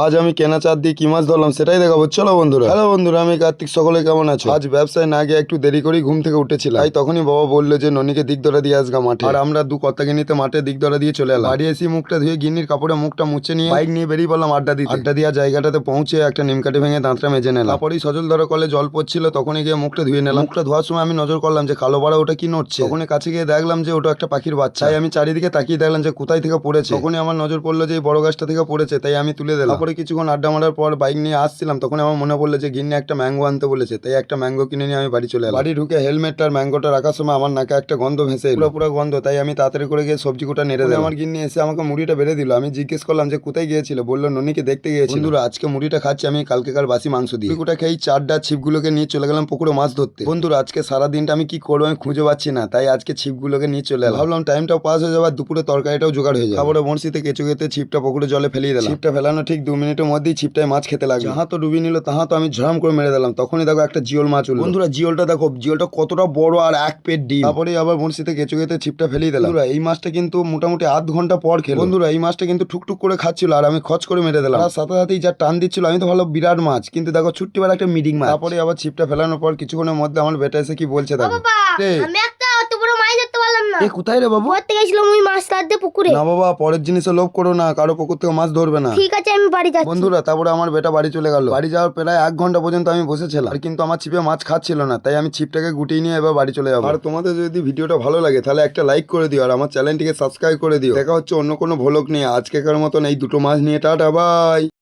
আজ আমি কেনা চার দিয়ে কি মাছ ধরলাম সেটাই দেখাবো। চলো বন্ধুরা। হ্যালো বন্ধুরা, আমি কার্তিক, সকলে কেমন আছো? আজ ব্যবসায় না গিয়ে একটু দেরি করেই ঘুম থেকে উঠেছিলাম, তাই তখনই বাবা বললো যে ননিকে দিক ধরা দিয়ে আসগা মাঠে। আর আমরা দু কর্তাকে নিতে মাঠে দিক ধরা দিয়ে চলে এলাম। বাড়ি এসে মুখটা ধুয়ে গিন্নির কাপড়ে মুখটা মুছে নিয়ে বাইক নিয়ে বেরিয়ে পড়লাম আড্ডা দিতে। আড্ডা দেওয়া জায়গাটাতে পৌঁছে একটা নিমকাঠি ভেঙে দাঁতটা মেজে নিলাম। তারপরেই সজল ধরা কলে জল পড়ছিল, তখনই গিয়ে মুখটা ধুয়ে নিলাম। মুখটা ধোয়ার সময় আমি নজর করলাম যে কালো পাড়া ওটা কি নড়ছে। তখনই কাছে গিয়ে দেখলাম যে ওটা একটা পাখির বাচ্চা। তাই আমি চারিদিকে তাকিয়ে দেখলাম যে কোথায় থেকে পড়েছে। তখনই আমার নজর পড়লো যে এই বড় গাছটা থেকে পড়েছে, তাই আমি তুলে দিলাম। তারপরে কিছুক্ষণ আড্ডা মারার পর বাইক নিয়ে আসছিলাম, তখন আমার মনে পড়লো যে গিন্নি একটা ম্যাঙ্গো আনতে বলেছে, তাই একটা ম্যাঙ্গো কিনে নিয়ে আমি বাড়ি চলে এলাম। বাড়ি ঢুকে হেলমেট আর ম্যাঙ্গোটা রাখার সময় আমার নাকে একটা গন্ধ ভেসে এলো, পুরো গন্ধ। তাই আমি তাড়াতাড়ি করে গিয়ে সবজি কোটা নেড়ে দিলাম। আমার গিন্নি এসে আমাকে মুড়িটা বেড়ে দিল। আমি জিজ্ঞেস করলাম যে কোথায় গিয়েছিল, বললো ননিকে দেখতে গিয়েছিল। বন্ধুরা, আজকে মুড়িটা খাচ্ছি আমি কালকেকার বাসি মাংস দিয়ে। মুড়িটা খেয়ে চারটা ছিপগুলোকে নিয়ে চলে গেলাম পুকুরে মাছ ধরতে। বন্ধুরা, আজকে সারা দিনটা আমি কি করবো আমি খুঁজে পাচ্ছি না, তাই আজকে ছিপগুলোকে নিয়ে চলে এলাম। ভাবলাম টাইমটাও পাস হয়ে যাবে, দুপুরে তরকারিটাও জোগাড় হয়ে যাবে। তারপরে বড়শিতে কেঁচো কেটে ছিপটা পুকুরে জলে ফেলিয়ে দিলাম। ছিপটা ফেলানো ঠিক 2 মিনিটের মধ্যেই ছিপটায় মাছ খেতে লাগলো। যাহা তো ডুবি নিল তাহা তো আমি ঝরাম করে মেরে দিলাম। তখনই দেখো একটা জিওল মাছ উঠলো। বন্ধুরা, জিওলটা দেখো, জিওলটা কতটা বড় আর এক পেট ডিম। তারপরে আবার বড়শিতে কেঁচো কেটে ছিপটা ফেলিয়ে দিলাম। বন্ধুরা, এই মাছটা কিন্তু মোটামুটি আধ ঘন্টা পর খেলো। বন্ধুরা, এই মাছটা কিন্তু ঠুকঠুক করে খাচ্ছিল আর আমি খচ করে মেরে দিলাম। আর সাথে সাথেই যা টান দিচ্ছিল, আমি তো ভালো বিরাট মাছ, কিন্তু দেখো ছুট্টি বেলা একটা মিডিং মাছ। তারপরে আবার ছিপটা ফেলানোর পর কিছুক্ষণের মধ্যে আমার বেটা এসে কি বলছে দেখো। আমি একটা অত বড় মাছ ধরতে পারলাম না। কোথায় রে বাবু? পড়তে গেছিলাম ওই মাছ ধরতে পুকুরে। না বাবা, পরের জিনিসে লোভ করো না, কারো পুকুর থেকে মাছ ধরবে না। ঠিক আছে, আমি বাড়ি যাচ্ছি। বন্ধুরা, তারপরে আমার বেটা বাড়ি চলে গেল। বাড়ি যাওয়ার প্রায় 1 ঘন্টা পর্যন্ত আমি বসেছিলাম, আর কিন্তু আমার ছিপে মাছ খাচ্ছিল না, তাই আমি ছিপটাকে গুটিয়ে নিয়ে এবার বাড়ি চলে যাবো। আর তোমাদের যদি ভিডিওটা ভালো লাগে তাহলে একটা লাইক করে দিও আর আমার চ্যানেলটিকে সাবস্ক্রাইব করে দিও। দেখা হচ্ছে অন্য কোনো ভ্লগ নিয়ে। আজকেকার মতন এই দুটো মাছ নিয়ে টাটা, বাই।